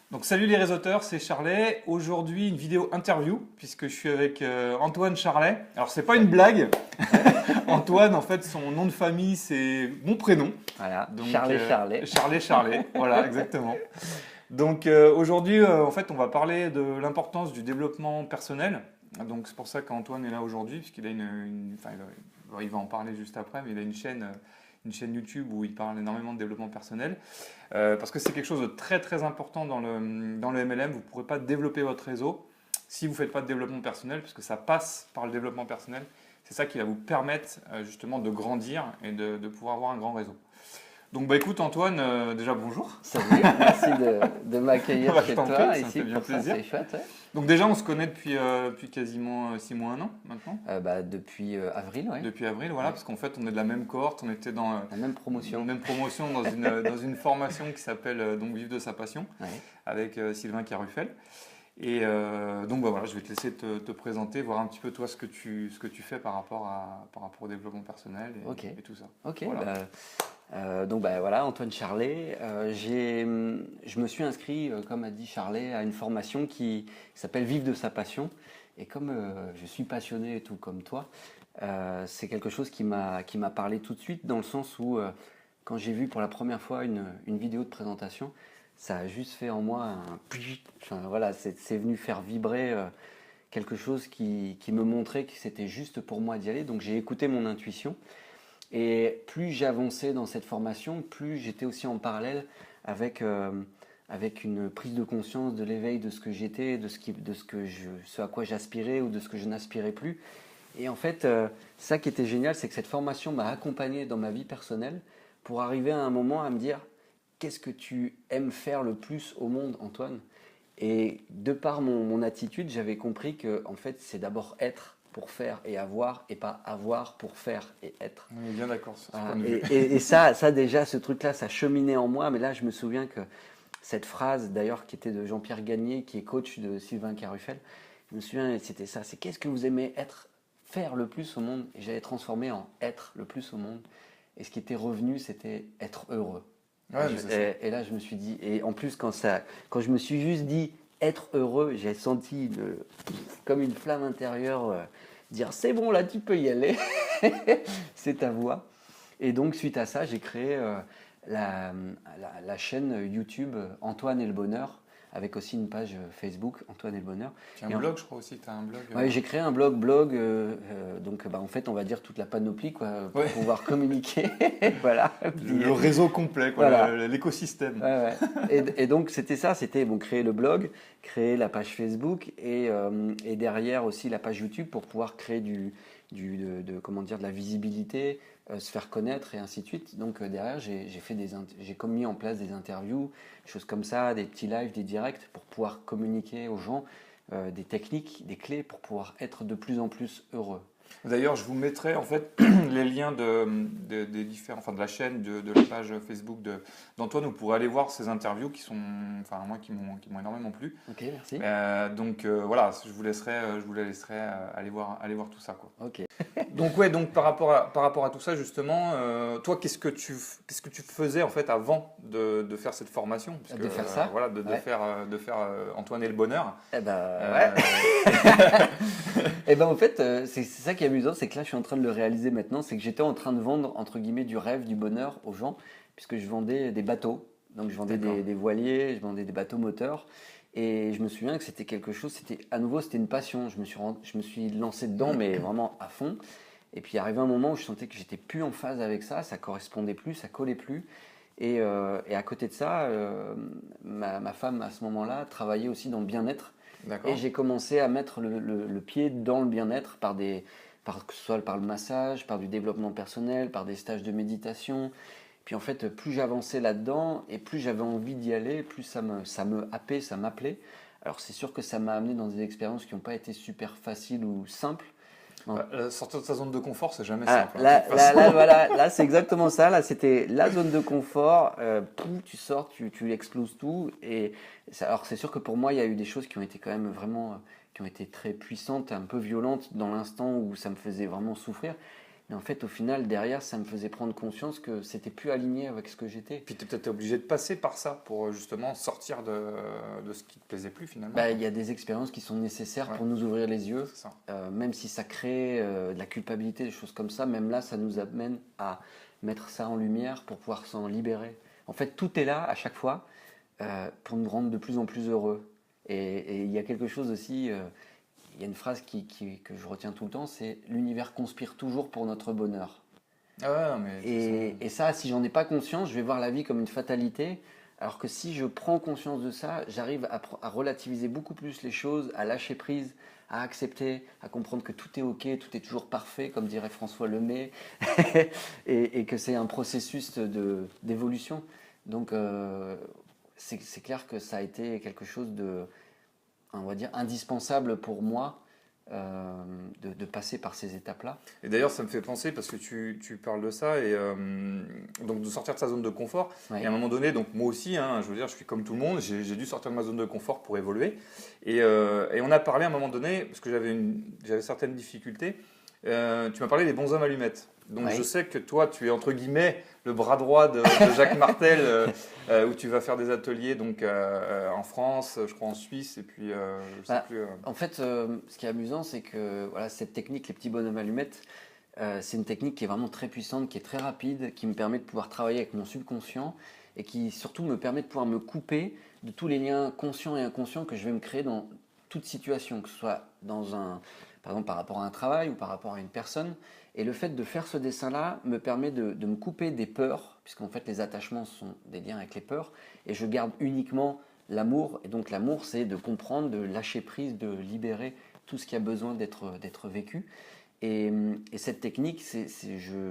Donc salut les réseauteurs, c'est Charlet. Aujourd'hui une vidéo interview puisque je suis avec Antoine Charlet. Alors c'est pas une blague. Antoine en fait son nom de famille c'est mon prénom. Voilà, Donc Charlet, Charlet. Charlet Charlet. Voilà exactement. Donc aujourd'hui en fait on va parler de l'importance du développement personnel. Donc c'est pour ça qu'Antoine est là aujourd'hui puisqu'il a enfin, il va en parler juste après, mais il a une chaîne YouTube où il parle énormément de développement personnel. Parce que c'est quelque chose de très très important dans le MLM. Vous ne pourrez pas développer votre réseau si vous ne faites pas de développement personnel, puisque ça passe par le développement personnel. C'est ça qui va vous permettre justement de grandir et de pouvoir avoir un grand réseau. Donc bah écoute Antoine, déjà bonjour. Salut, merci de m'accueillir Bah, je chez t'en toi prie, ça me ici. fait bien Pour ça, plaisir. c'est chouette. Ouais. Donc déjà on se connaît depuis quasiment 6 mois, 1 an maintenant. Depuis avril, ouais. Depuis avril, voilà, Ouais. parce qu'en fait on est de la même cohorte, on était dans La même promotion. même promotion dans une formation qui s'appelle donc Vivre de sa passion Ouais. avec Sylvain Carruffel. Et donc bah, voilà, je vais te laisser te présenter, voir un petit peu toi ce que tu fais par rapport au développement personnel Ok. et tout ça. Ok, Voilà. voilà, Antoine Charlet. Je me suis inscrit, comme a dit Charlet, à une formation qui s'appelle Vivre de sa passion. Et comme je suis passionné, tout comme toi, c'est quelque chose qui m'a parlé tout de suite, dans le sens où, quand j'ai vu pour la première fois une vidéo de présentation, ça a juste fait en moi un... Enfin, voilà, c'est venu faire vibrer quelque chose qui me montrait que c'était juste pour moi d'y aller. Donc j'ai écouté mon intuition. Et plus j'avançais dans cette formation, plus j'étais aussi en parallèle avec, avec une prise de conscience de l'éveil de ce que j'étais, ce à quoi j'aspirais ou de ce que je n'aspirais plus. Et en fait, ça qui était génial, c'est que cette formation m'a accompagné dans ma vie personnelle pour arriver à un moment à me dire qu'est-ce que tu aimes faire le plus au monde, Antoine? Et de par mon attitude, j'avais compris que en fait, c'est d'abord être pour faire et pas avoir pour faire et être. On est bien d'accord sur ce Voilà. point de vue. Et ça déjà, ce truc-là, ça cheminait en moi. Mais là, je me souviens que cette phrase, d'ailleurs, qui était de Jean-Pierre Gagné, qui est coach de Sylvain Carruffel, je me souviens, c'était ça. C'est qu'est-ce que vous aimez faire le plus au monde? Et j'avais transformé en être le plus au monde. Et ce qui était revenu, c'était être heureux. Ouais, mais c'est ça. Et là, je me suis dit, et en plus, quand je me suis juste dit être heureux, j'ai senti comme une flamme intérieure dire c'est bon, là, tu peux y aller, c'est ta voix. Et donc, suite à ça, j'ai créé la chaîne YouTube Antoine et le Bonheur, avec aussi une page Facebook Antoine et le Bonheur. Tu as Et un blog, je crois aussi, tu as un blog. Ouais, j'ai créé un blog, donc en fait on va dire toute la panoplie quoi, pour Ouais. pouvoir communiquer, voilà. Le réseau complet, quoi, Voilà. l'écosystème. Ouais, ouais. Et donc c'était ça, c'était bon, créer le blog, créer la page Facebook et derrière aussi la page YouTube pour pouvoir créer comment dire, de la visibilité, se faire connaître et ainsi de suite. Donc derrière j'ai comme mis en place des interviews, des choses comme ça, des petits lives, des directs pour pouvoir communiquer aux gens des techniques, des clés pour pouvoir être de plus en plus heureux. D'ailleurs, je vous mettrai en fait les liens des différents, enfin de la chaîne, de la page Facebook d'Antoine. Vous pourrez aller voir ces interviews qui sont, enfin moi qui m'ont énormément plu. Ok, merci. Donc voilà, je vous laisserai aller voir tout ça quoi. Ok. Donc ouais, donc par rapport à tout ça justement, toi qu'est-ce que tu faisais en fait avant de faire cette formation? Parce De faire ça? voilà, de Ouais. faire Antoine et le bonheur. Eh ben Euh, ouais. Et ben en fait, c'est ça qui est amusant, c'est que là je suis en train de le réaliser maintenant, c'est que j'étais en train de vendre entre guillemets du rêve, du bonheur aux gens, puisque je vendais des bateaux. Donc je vendais D'accord. des voiliers, je vendais des bateaux moteurs. Et je me souviens que c'était quelque chose, c'était une passion. Je me suis lancé dedans, mais vraiment à fond. Et puis arrivé un moment où je sentais que j'étais plus en phase avec ça correspondait plus, ça collait plus. Et à côté de ça, ma femme à ce moment-là travaillait aussi dans le bien-être. D'accord. Et j'ai commencé à mettre le pied dans le bien-être que ce soit par le massage, par du développement personnel, par des stages de méditation. Puis en fait, plus j'avançais là-dedans et plus j'avais envie d'y aller, plus ça me happait, ça m'appelait. Alors c'est sûr que ça m'a amené dans des expériences qui n'ont pas été super faciles ou simples. Non. Sortir de sa zone de confort, c'est jamais Ah, simple. Hein, de toute façon. voilà, là c'est exactement ça. Là c'était la zone de confort. Tu sors, tu exploses tout. Alors c'est sûr que pour moi il y a eu des choses qui ont été quand même vraiment, qui ont été très puissantes, un peu violentes dans l'instant où ça me faisait vraiment souffrir. Mais en fait, au final, derrière, ça me faisait prendre conscience que c'était plus aligné avec ce que j'étais. Puis tu es peut-être obligé de passer par ça pour justement sortir de ce qui te plaisait plus finalement. Bah, il y a des expériences qui sont nécessaires pour nous ouvrir les yeux, C'est ça. même si ça crée de la culpabilité, des choses comme ça. Même là, ça nous amène à mettre ça en lumière pour pouvoir s'en libérer. En fait, tout est là à chaque fois pour nous rendre de plus en plus heureux. Et il y a quelque chose aussi, il y a une phrase que je retiens tout le temps, c'est « l'univers conspire toujours pour notre bonheur ». Ah ouais, mais Et ça, si j'en ai pas conscience, je vais voir la vie comme une fatalité. Alors que si je prends conscience de ça, j'arrive à relativiser beaucoup plus les choses, à lâcher prise, à accepter, à comprendre que tout est ok, tout est toujours parfait, comme dirait François Lemay, et que c'est un processus d'évolution. Donc c'est clair que ça a été quelque chose de, on va dire, indispensable pour moi. De passer par ces étapes-là. Et d'ailleurs, ça me fait penser, parce que tu parles de ça, et donc de sortir de sa zone de confort. Ouais. Et à un moment donné, donc moi aussi, hein, je veux dire, je suis comme tout le monde, j'ai dû sortir de ma zone de confort pour évoluer. Et on a parlé à un moment donné, parce que j'avais certaines difficultés, tu m'as parlé des bons hommes allumettes. Donc je sais que toi, tu es entre guillemets le bras droit de Jacques Martel, où tu vas faire des ateliers donc, en France, je crois en Suisse, et puis je sais plus. En fait, ce qui est amusant, c'est que voilà, cette technique, les petits bonhommes allumettes, c'est une technique qui est vraiment très puissante, qui est très rapide, qui me permet de pouvoir travailler avec mon subconscient et qui surtout me permet de pouvoir me couper de tous les liens conscients et inconscients que je vais me créer dans toute situation, que ce soit par exemple par rapport à un travail ou par rapport à une personne. Et le fait de faire ce dessin-là me permet de me couper des peurs, puisqu'en fait les attachements sont des liens avec les peurs, et je garde uniquement l'amour. Et donc l'amour, c'est de comprendre, de lâcher prise, de libérer tout ce qui a besoin d'être vécu. Et cette technique,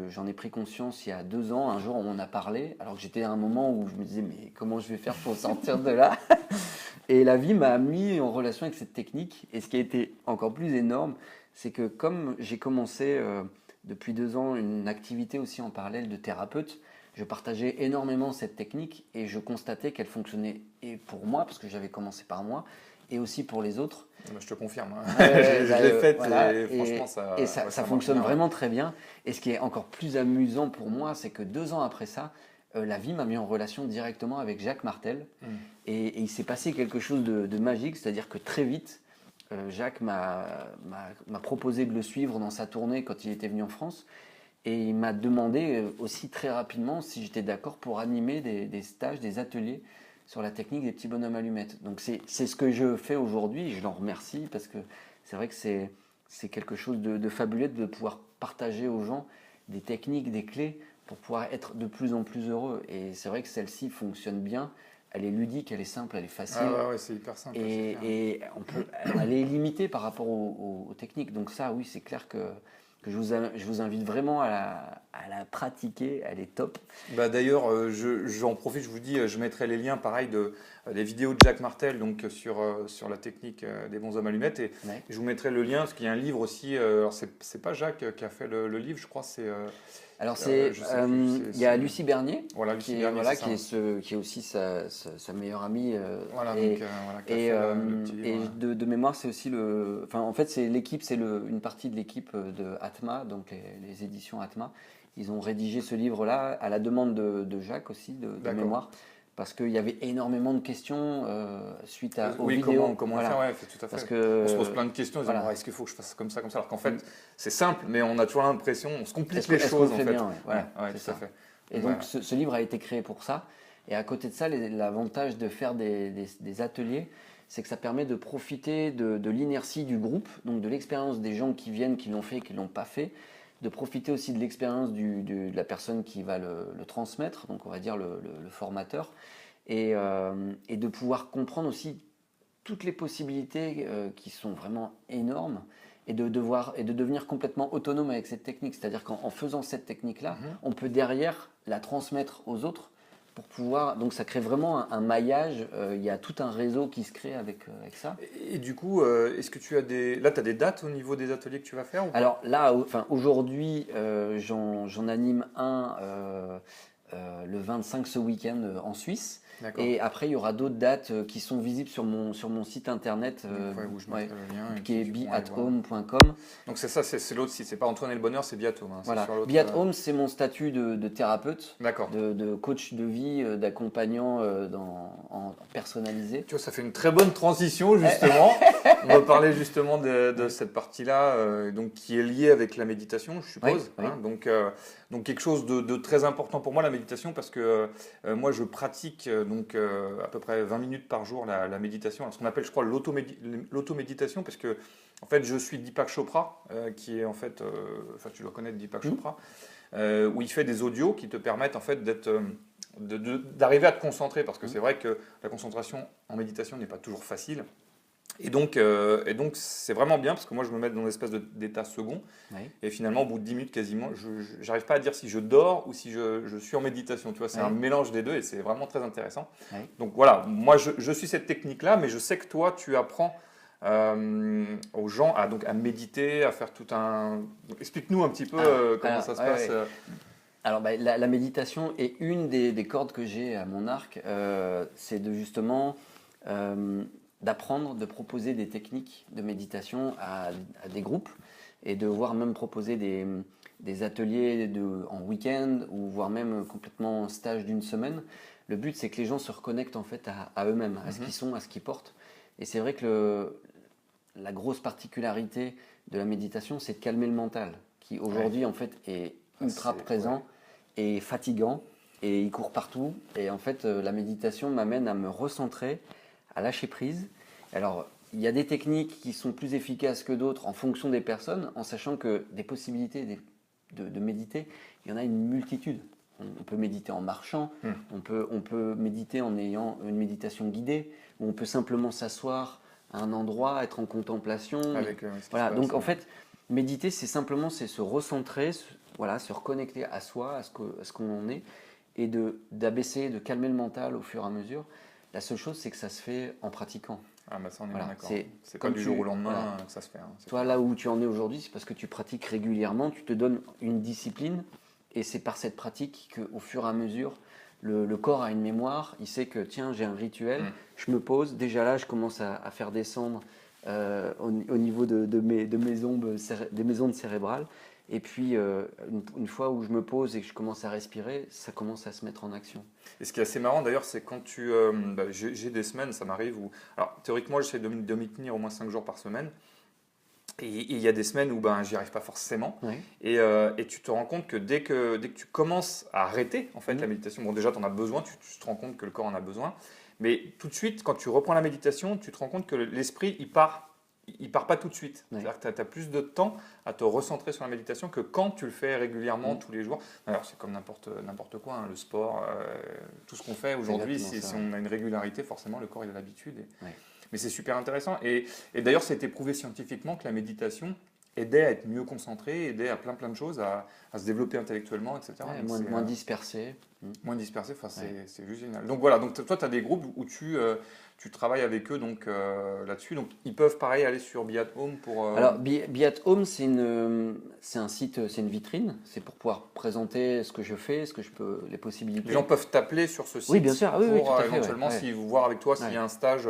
j'en ai pris conscience il y a 2 ans. Un jour, on m'en a parlé, alors que j'étais à un moment où je me disais, mais comment je vais faire pour sortir de là? Et la vie m'a mis en relation avec cette technique. Et ce qui a été encore plus énorme, c'est que comme j'ai commencé depuis 2 ans une activité aussi en parallèle de thérapeute, je partageais énormément cette technique et je constatais qu'elle fonctionnait et pour moi, parce que j'avais commencé par moi, et aussi pour les autres. Je te confirme, hein. Ouais, je l'ai faite voilà, et franchement ça fonctionne vraiment très bien. Et ce qui est encore plus amusant pour moi, c'est que 2 ans après ça, la vie m'a mis en relation directement avec Jacques Martel. Et il s'est passé quelque chose de magique, c'est-à-dire que très vite, Jacques m'a proposé de le suivre dans sa tournée quand il était venu en France. Et il m'a demandé aussi très rapidement si j'étais d'accord pour animer des stages, des ateliers sur la technique des petits bonhommes allumettes. Donc c'est ce que je fais aujourd'hui, je l'en remercie parce que c'est vrai que c'est quelque chose de fabuleux de pouvoir partager aux gens des techniques, des clés pour pouvoir être de plus en plus heureux. Et c'est vrai que celle-ci fonctionne bien, elle est ludique, elle est simple, elle est facile. Ah ouais, c'est hyper simple. Et elle est limitée par rapport aux techniques. Donc ça, oui, c'est clair que je vous invite vraiment à la pratiquer, elle est top. Bah d'ailleurs, j'en profite, je vous dis, je mettrai les liens pareil des vidéos de Jacques Martel donc, sur la technique des bons hommes allumettes. Et je vous mettrai le lien, parce qu'il y a un livre aussi, alors c'est pas Jacques qui a fait le livre, je crois, c'est... Alors il y a Lucie Bernier, voilà, qui est aussi sa meilleure amie. De mémoire, c'est aussi en fait, c'est une partie de l'équipe de Atma, donc les éditions Atma. Ils ont rédigé ce livre-là à la demande de Jacques aussi, de mémoire. Parce qu'il y avait énormément de questions suite aux vidéos. Comment faire, ouais, tout à fait. Parce que, on se pose plein de questions, est-ce qu'il faut que je fasse comme ça, alors qu'en fait, c'est simple, mais on a toujours l'impression, on se complique les choses en fait. Bien, ouais, tout à fait. Et donc ce livre a été créé pour ça. Et à côté de ça, l'avantage de faire des ateliers, c'est que ça permet de profiter de l'inertie du groupe, donc de l'expérience des gens qui viennent, qui l'ont fait et qui ne l'ont pas fait, de profiter aussi de l'expérience de la personne qui va le transmettre, donc on va dire le formateur, et de pouvoir comprendre aussi toutes les possibilités qui sont vraiment énormes, et de devenir complètement autonome avec cette technique. C'est-à-dire qu'en faisant cette technique-là, on peut derrière la transmettre aux autres pour pouvoir... Donc ça crée vraiment un maillage, il y a tout un réseau qui se crée avec ça. Et du coup, est-ce que tu as Là, tu as des dates au niveau des ateliers que tu vas faire ou pas? Alors là, aujourd'hui, j'en anime un le 25 ce week-end en Suisse. D'accord. Et après, il y aura d'autres dates qui sont visibles sur mon site internet Où je mettrai le lien. qui est puis, du coup, on les voit. beathome.com. Donc c'est ça, c'est l'autre site. C'est pas Antoine et le Bonheur, c'est Beat Home. Hein. Voilà. Sur l'autre. Be at Home, c'est mon statut de thérapeute, D'accord. de coach de vie, d'accompagnant en personnalisé. Tu vois, ça fait une très bonne transition justement. On va parler justement de cette partie-là, donc qui est liée avec la méditation, je suppose. Oui, oui. Hein. Donc quelque chose de très important pour moi, la méditation, parce que moi je pratique à peu près 20 minutes par jour la méditation. Alors, ce qu'on appelle, je crois, l'automéditation, parce que en fait je suis Deepak Chopra, qui est en fait, enfin tu dois connaître Deepak Chopra, où il fait des audios qui te permettent en fait d'arriver à te concentrer, parce que c'est vrai que la concentration en méditation n'est pas toujours facile. Et donc c'est vraiment bien, parce que moi je me mets dans une espèce d'état second, et finalement au bout de 10 minutes quasiment, je n'arrive pas à dire si je dors ou si je suis en méditation, tu vois, c'est un mélange des deux, et c'est vraiment très intéressant. Donc voilà, moi je suis cette technique-là, mais je sais que toi tu apprends aux gens à méditer, à faire tout un... Explique-nous un petit peu comment ça se passe. Alors, la méditation est une des cordes que j'ai à mon arc. C'est justement d'apprendre, de proposer des techniques de méditation à des groupes et de voir même proposer des ateliers en week-end ou voire même complètement en stage d'une semaine. Le but, c'est que les gens se reconnectent en fait à eux-mêmes, à ce qu'ils sont, à ce qu'ils portent. Et c'est vrai que la grosse particularité de la méditation, c'est de calmer le mental, qui aujourd'hui en fait est ultra présent et fatigant, et il court partout. Et en fait, la méditation m'amène à me recentrer, à lâcher prise. Alors, il y a des techniques qui sont plus efficaces que d'autres en fonction des personnes, en sachant que des possibilités de méditer, il y en a une multitude. On peut méditer en marchant, on peut méditer en ayant une méditation guidée, ou on peut simplement s'asseoir à un endroit, être en contemplation. Voilà. Donc en fait, méditer, c'est se recentrer, se reconnecter à soi, à ce qu'on en est, et d'abaisser, de calmer le mental au fur et à mesure. La seule chose, c'est que ça se fait en pratiquant. Ah bah ça on est bien d'accord. C'est comme pas du jour au lendemain que ça se fait. Hein. Toi, là où tu en es aujourd'hui, c'est parce que tu pratiques régulièrement, tu te donnes une discipline, et c'est par cette pratique qu'au fur et à mesure, le corps a une mémoire, il sait que tiens, j'ai un rituel, je me pose, déjà là, je commence à faire descendre au niveau de mes ondes cérébrales. Et puis, une fois où je me pose et que je commence à respirer, ça commence à se mettre en action. Et ce qui est assez marrant d'ailleurs, c'est quand j'ai des semaines, ça m'arrive où... Alors, théoriquement, j'essaie de m'y tenir au moins 5 jours par semaine. Et il y a des semaines où j'y arrive pas forcément. Et tu te rends compte que dès que tu commences à arrêter en fait, la méditation, bon déjà tu en as besoin, tu te rends compte que le corps en a besoin. Mais tout de suite, quand tu reprends la méditation, tu te rends compte que l'esprit, il part pas tout de suite. C'est-à-dire que tu as plus de temps à te recentrer sur la méditation que quand tu le fais régulièrement tous les jours. Alors c'est comme n'importe quoi, hein, le sport, tout ce qu'on fait aujourd'hui, si on a une régularité, forcément le corps il a l'habitude. Mais c'est super intéressant. Et d'ailleurs, ça a été prouvé scientifiquement que la méditation aidait à être mieux concentré, aidait à plein de choses, à se développer intellectuellement, etc. Moins dispersé. Moins dispersé, c'est juste génial. Donc voilà, donc toi, tu as des groupes où tu travailles avec eux là-dessus. Donc ils peuvent pareil aller sur Be at Home pour... Alors Be at Home, c'est un site, c'est une vitrine. C'est pour pouvoir présenter ce que je fais, les possibilités. Les gens peuvent t'appeler sur ce site. Oui, bien sûr. Pour éventuellement, voir avec toi s'il y a un stage...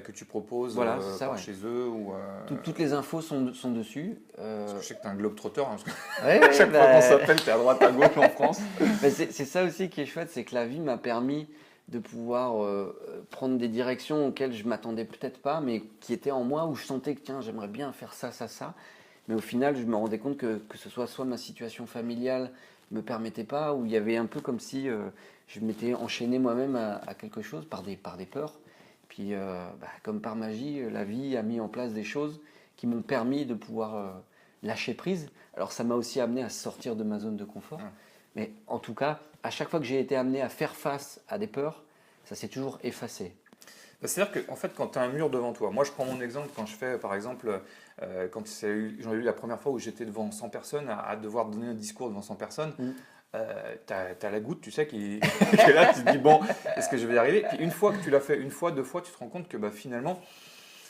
que tu proposes chez eux ou toutes les infos sont dessus. Parce que je sais que tu es un globe-trotteur. Hein, à chaque fois qu'on s'appelle, tu es à droite, à gauche en France. C'est ça aussi qui est chouette, c'est que la vie m'a permis de pouvoir prendre des directions auxquelles je ne m'attendais peut-être pas, mais qui étaient en moi, où je sentais que tiens, j'aimerais bien faire ça. Mais au final, je me rendais compte que ce soit ma situation familiale ne me permettait pas, ou il y avait un peu comme si je m'étais enchaîné moi-même à quelque chose par des peurs. Puis, comme par magie, la vie a mis en place des choses qui m'ont permis de pouvoir lâcher prise. Alors, ça m'a aussi amené à sortir de ma zone de confort. Mais en tout cas, à chaque fois que j'ai été amené à faire face à des peurs, ça s'est toujours effacé. C'est-à-dire qu'en fait, quand tu as un mur devant toi, moi je prends mon exemple quand je fais, par exemple, quand j'en ai eu la première fois où j'étais devant 100 personnes, à devoir donner un discours devant 100 personnes, t'as la goutte, tu sais, qui est là, tu te dis bon, est-ce que je vais y arriver? Puis une fois que tu l'as fait, une fois, deux fois, tu te rends compte que finalement,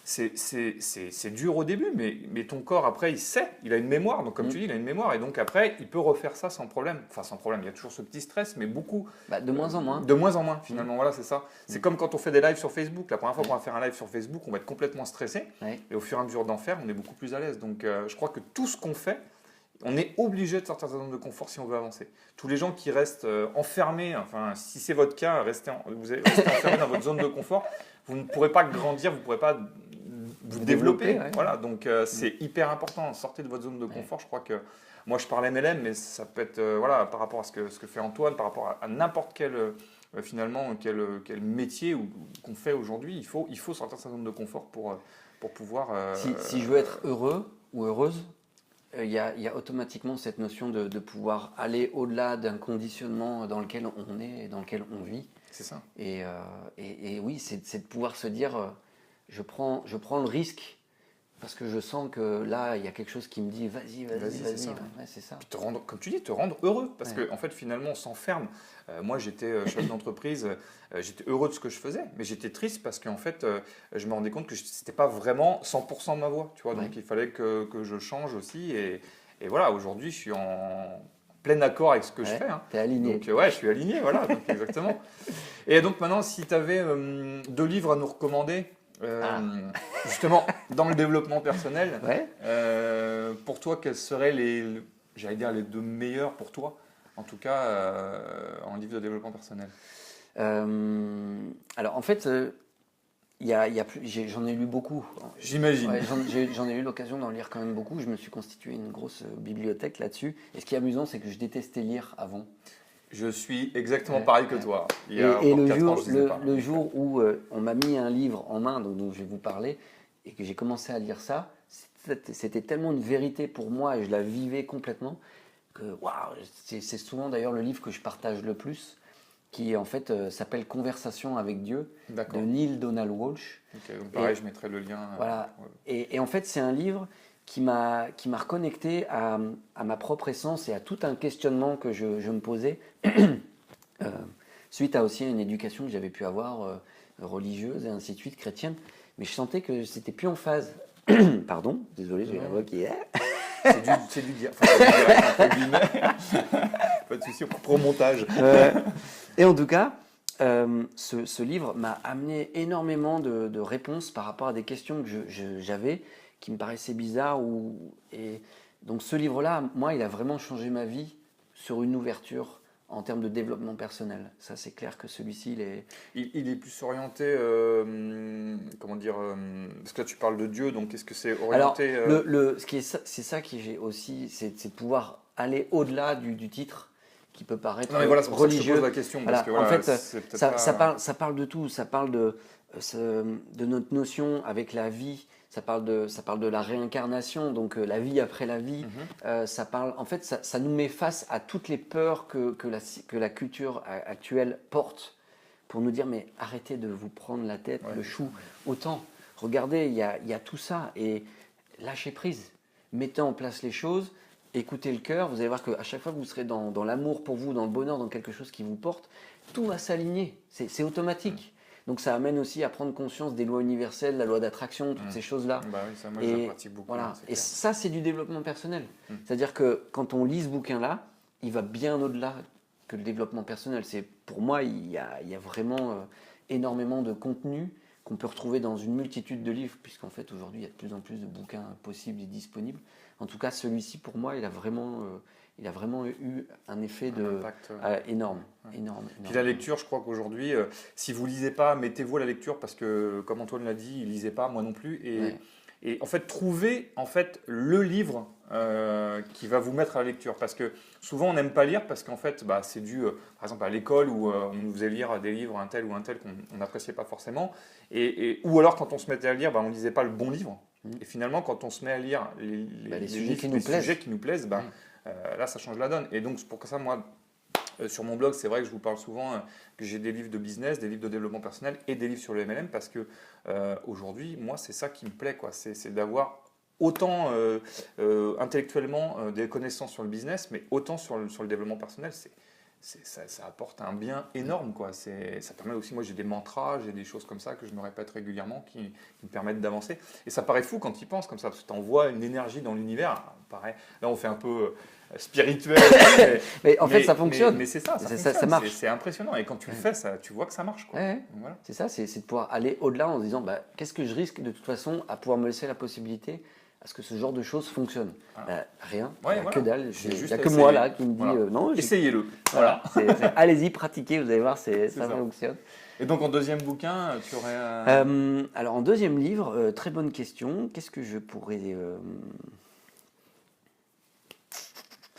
c'est dur au début, mais ton corps, après, il sait, il a une mémoire. Donc, comme tu dis, il a une mémoire. Et donc, après, il peut refaire ça sans problème. Enfin, sans problème, il y a toujours ce petit stress, mais beaucoup. Bah, de moins en moins. De moins en moins, finalement. Voilà, c'est ça. C'est comme quand on fait des lives sur Facebook. La première fois qu'on va faire un live sur Facebook, on va être complètement stressé. Et au fur et à mesure d'en faire, on est beaucoup plus à l'aise. Donc, je crois que tout ce qu'on fait, on est obligé de sortir de sa zone de confort si on veut avancer. Tous les gens qui restent enfermés, enfin, si c'est votre cas, vous restez enfermés dans votre zone de confort, vous ne pourrez pas grandir, vous ne pourrez pas vous développer. Ouais. Voilà, donc c'est hyper important. Sortez de votre zone de confort. Je crois que moi, je parle MLM, mais ça peut être voilà, par rapport à ce que fait Antoine, par rapport à n'importe quel finalement quel métier qu'on fait aujourd'hui. Il faut sortir de sa zone de confort pour pouvoir. Si je veux être heureux ou heureuse, il y a automatiquement cette notion de pouvoir aller au-delà d'un conditionnement dans lequel on est et dans lequel on vit. C'est ça. Et oui, c'est de pouvoir se dire, je prends le risque parce que je sens que là, il y a quelque chose qui me dit, vas-y. C'est ça. Puis comme tu dis, te rendre heureux. Parce qu'en fait, finalement, on s'enferme. Moi, j'étais chef d'entreprise, j'étais heureux de ce que je faisais, mais j'étais triste parce qu'en fait, je me rendais compte que ce n'était pas vraiment 100% ma voix. Tu vois, donc il fallait que je change aussi. Et voilà, aujourd'hui, je suis en plein accord avec ce que je fais. Hein. Tu es aligné. Donc, je suis aligné, voilà, donc, exactement. Et donc maintenant, si tu avais 2 livres à nous recommander, justement, dans le développement personnel, pour toi, quels seraient j'allais dire les 2 meilleurs pour toi, en tout cas, en livre de développement personnel? Alors, en fait, j'en ai lu beaucoup. J'imagine. J'en ai eu l'occasion d'en lire quand même beaucoup. Je me suis constitué une grosse bibliothèque là-dessus. Et ce qui est amusant, c'est que je détestais lire avant. Je suis exactement pareil que toi. Et le jour où on m'a mis un livre en main dont je vais vous parler et que j'ai commencé à lire ça, c'était tellement une vérité pour moi et je la vivais complètement que c'est souvent d'ailleurs le livre que je partage le plus, qui en fait s'appelle Conversation avec Dieu de Neale Donald Walsch. Donc pareil, je mettrai le lien. Voilà. Et en fait, c'est un livre qui m'a reconnecté à ma propre essence et à tout un questionnement que je me posais suite à aussi une éducation que j'avais pu avoir religieuse et ainsi de suite, chrétienne. Mais je sentais que c'était plus en phase. Pardon, désolé, j'ai la voix qui est... C'est du dire. Entre guillemets. Pas de souci, pour le montage. Et en tout cas, ce livre m'a amené énormément de réponses par rapport à des questions que j'avais qui me paraissaient bizarres. Et donc ce livre-là, moi, il a vraiment changé ma vie sur une ouverture en termes de développement personnel. Ça, c'est clair que celui-ci, il est plus orienté, comment dire, parce que là tu parles de Dieu, donc est-ce que c'est orienté... Alors, c'est ça qui j'ai aussi, c'est de pouvoir aller au-delà du titre qui peut paraître non, mais voilà, c'est pour religieux. Ça que je te pose la question, parce que, en fait, ça parle de tout. Ça parle de notre notion avec la vie. Ça parle de la réincarnation, donc la vie après la vie. Ça parle, en fait, ça nous met face à toutes les peurs que la culture actuelle porte pour nous dire mais arrêtez de vous prendre la tête, le chou. Autant, regardez, il y a tout ça et lâchez prise. Mettez en place les choses, écoutez le cœur. Vous allez voir qu'à chaque fois que vous serez dans l'amour pour vous, dans le bonheur, dans quelque chose qui vous porte, tout va s'aligner. C'est automatique. Donc ça amène aussi à prendre conscience des lois universelles, la loi d'attraction, toutes ces choses-là. Bah oui, ça, moi, je pratique beaucoup. Voilà. Et ça, c'est du développement personnel. C'est-à-dire que quand on lit ce bouquin-là, il va bien au-delà que le développement personnel. Pour moi, il y a vraiment énormément de contenu qu'on peut retrouver dans une multitude de livres, puisqu'en fait, aujourd'hui, il y a de plus en plus de bouquins possibles et disponibles. En tout cas, celui-ci, pour moi, il a vraiment eu un effet impact, énorme. Puis la lecture, je crois qu'aujourd'hui, si vous ne lisez pas, mettez-vous à la lecture parce que, comme Antoine l'a dit, il ne lisait pas, moi non plus. Et en fait, trouvez le livre qui va vous mettre à la lecture. Parce que souvent, on n'aime pas lire parce qu'en fait, c'est dû, par exemple, à l'école où on nous faisait lire des livres, un tel ou un tel qu'on n'appréciait pas forcément. Ou alors, quand on se mettait à lire, on ne lisait pas le bon livre. Et finalement, quand on se met à lire les sujets qui nous plaisent, là, ça change la donne. Et donc, c'est pour ça, moi, sur mon blog, c'est vrai que je vous parle souvent que j'ai des livres de business, des livres de développement personnel et des livres sur le MLM parce que aujourd'hui, moi, c'est ça qui me plaît, quoi. C'est d'avoir autant intellectuellement des connaissances sur le business, mais autant sur le développement personnel. ça apporte un bien énorme, quoi. Ça permet aussi, moi j'ai des mantras, j'ai des choses comme ça que je me répète régulièrement qui me permettent d'avancer. Et ça paraît fou quand tu y penses comme ça, parce que tu envoies une énergie dans l'univers. Pareil, là on fait un peu spirituel. Mais en fait, ça fonctionne. Mais c'est ça, Ça marche. C'est impressionnant. Et quand tu le fais, tu vois que ça marche, quoi. Ouais. Donc, voilà. C'est ça, c'est de pouvoir aller au-delà en se disant bah, qu'est-ce que je risque de toute façon à pouvoir me laisser la possibilité à ce que ce genre de choses fonctionne. Voilà. Rien, Ouais, que dalle. J'ai Il juste n'y a à que essayer. moi là qui me dit Voilà. non. Essayez-le. Voilà. Allez-y, pratiquez, vous allez voir, ça fonctionne. Et donc en deuxième bouquin, tu aurais. Alors en deuxième livre, très bonne question. Qu'est-ce que je pourrais.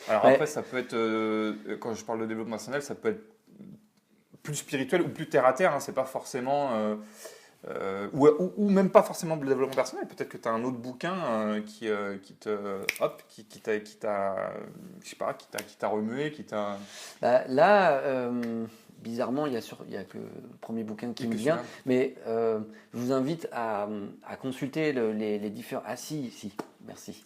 Alors après, ça peut être, quand je parle de développement personnel, ça peut être plus spirituel ou plus terre à terre. Hein, c'est pas forcément. Ou même pas forcément le développement personnel. Peut-être que tu as un autre bouquin qui t'a remué, qui t'a. Bah, là, bizarrement, il y a que le premier bouquin qui me vient, mais je vous invite à consulter les différents. Ah si, merci.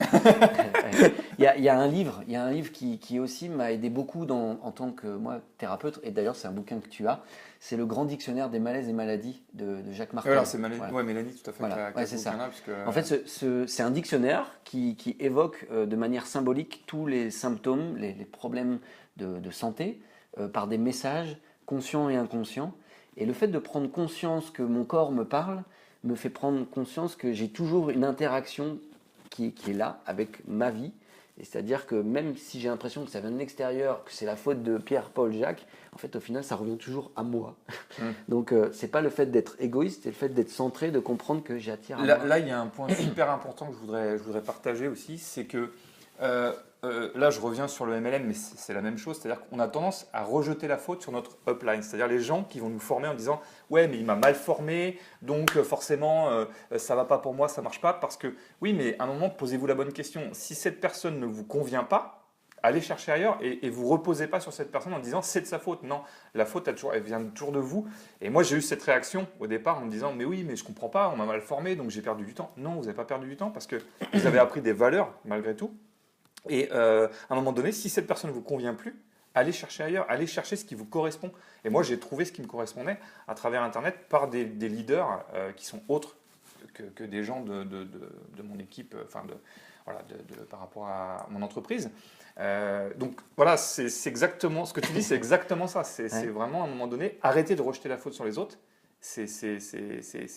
Il y a un livre qui aussi m'a aidé beaucoup en tant que moi thérapeute, et d'ailleurs c'est un bouquin que tu as. C'est le Grand Dictionnaire des malaises et maladies de Jacques Martel. Alors c'est Mélanie, tout à fait. Voilà. C'est ça. Puisque... En fait, c'est un dictionnaire qui évoque de manière symbolique tous les symptômes, les problèmes de santé par des messages conscients et inconscients. Et le fait de prendre conscience que mon corps me parle me fait prendre conscience que j'ai toujours une interaction qui est là avec ma vie. Et c'est-à-dire que même si j'ai l'impression que ça vient de l'extérieur, que c'est la faute de Pierre, Paul, Jacques, en fait, au final, ça revient toujours à moi. Donc, c'est pas le fait d'être égoïste, c'est le fait d'être centré, de comprendre que j'attire à moi. Là, il y a un point super important que je voudrais partager aussi, c'est que là, je reviens sur le MLM, mais c'est la même chose. C'est-à-dire qu'on a tendance à rejeter la faute sur notre upline. C'est-à-dire les gens qui vont nous former en disant « Ouais, mais il m'a mal formé, donc forcément, ça ne va pas pour moi, ça ne marche pas. » Parce que, oui, mais à un moment, posez-vous la bonne question. Si cette personne ne vous convient pas, allez chercher ailleurs et vous reposez pas sur cette personne en disant c'est de sa faute. Non, la faute elle vient toujours de vous. Et moi j'ai eu cette réaction au départ en me disant mais oui mais je comprends pas, on m'a mal formé donc j'ai perdu du temps. Non, vous n'avez pas perdu du temps parce que vous avez appris des valeurs malgré tout. Et à un moment donné, si cette personne ne vous convient plus, allez chercher ailleurs, allez chercher ce qui vous correspond. Et moi j'ai trouvé ce qui me correspondait à travers Internet par des leaders qui sont autres que des gens de mon équipe, par rapport à mon entreprise. Donc voilà, c'est exactement ce que tu dis, c'est exactement ça. C'est vraiment à un moment donné, arrêter de rejeter la faute sur les autres. C'est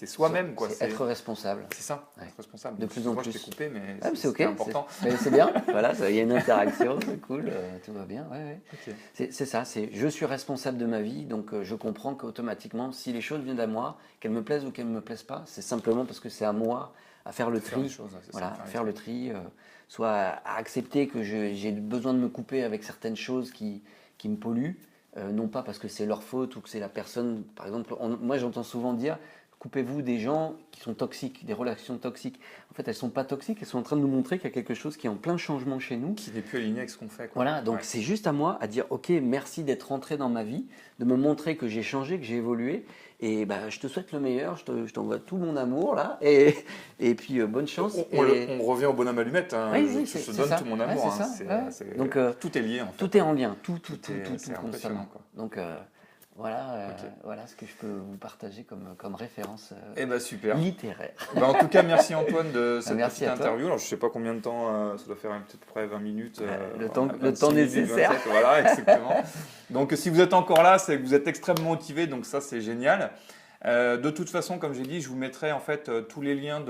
soi-même, quoi. C'est être responsable. C'est ça, être responsable. De plus en plus. Je t'ai coupé, mais c'est ok, important. C'est bien. Voilà, il y a une interaction, c'est cool, tout va bien. Okay. C'est ça. Je suis responsable de ma vie, donc je comprends qu'automatiquement, si les choses viennent à moi, qu'elles me plaisent ou qu'elles ne me plaisent pas, c'est simplement parce que c'est à moi à faire le tri. Faire le tri. Soit à accepter que j'ai besoin de me couper avec certaines choses qui me polluent, non pas parce que c'est leur faute ou que c'est la personne. Par exemple, moi j'entends souvent dire coupez-vous des gens qui sont toxiques, des relations toxiques. En fait, elles ne sont pas toxiques, elles sont en train de nous montrer qu'il y a quelque chose qui est en plein changement chez nous. Qui n'est plus aligné avec ce qu'on fait. Voilà, donc c'est juste à moi à dire ok, merci d'être rentré dans ma vie, de me montrer que j'ai changé, que j'ai évolué. Et je te souhaite le meilleur, je t'envoie tout mon amour là, et puis bonne chance. On revient au bonhomme allumette, hein. Oui, je te donne tout mon amour. Donc, tout est lié en fait. Tout est en lien, tout c'est impressionnant. Donc voilà ce que je peux vous partager comme référence super. littéraire. En tout cas, merci Antoine de cette merci petite interview. Alors, je ne sais pas combien de temps, ça doit faire peut-être près 20 minutes. Le temps nécessaire. 27, voilà, exactement. Donc si vous êtes encore là, c'est que vous êtes extrêmement motivé, donc ça c'est génial. De toute façon, comme j'ai dit, je vous mettrai en fait tous les liens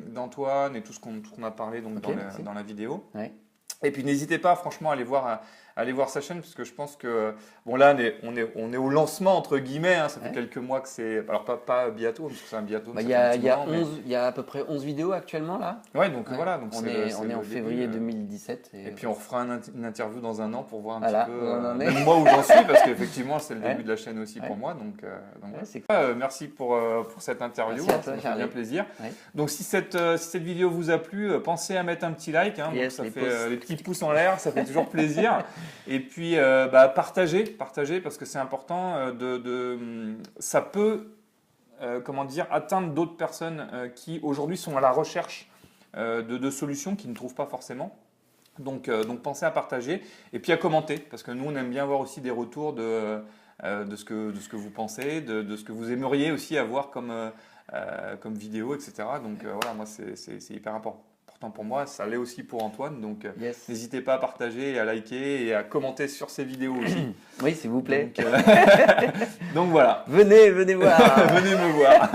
d'Antoine et tout ce qu'on a parlé donc, dans la vidéo. Ouais. Et puis n'hésitez pas franchement à aller voir sa chaîne parce que je pense que bon là on est au lancement entre guillemets, hein, ça fait quelques mois que c'est alors pas bientôt parce que c'est un biathlon. Il y a à peu près 11 vidéos actuellement là. Ouais, donc voilà, donc on est en février 2017 et puis on refera une interview dans un an pour voir un petit peu même moi où j'en suis parce qu'effectivement c'est le début de la chaîne aussi pour moi donc merci pour cette interview, ça me fait bien plaisir. Donc si cette vidéo vous a plu, pensez à mettre un petit like, hein, donc ça fait les petits pouces en l'air, ça fait toujours plaisir. Et puis partagez parce que c'est important. Ça peut atteindre d'autres personnes qui aujourd'hui sont à la recherche de solutions qu'ils ne trouvent pas forcément. Donc pensez à partager et puis à commenter, parce que nous, on aime bien avoir aussi des retours de ce que vous pensez, de ce que vous aimeriez aussi avoir comme vidéo, etc. Donc voilà, moi, c'est hyper important pour moi. Ça l'est aussi pour Antoine. Donc Yes. n'hésitez pas à partager, et à liker et à commenter sur ces vidéos aussi. Oui, s'il vous plaît. Donc voilà. Venez voir. Venez me voir.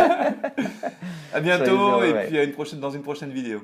À bientôt Soyez heureux, et ouais. puis dans une prochaine vidéo.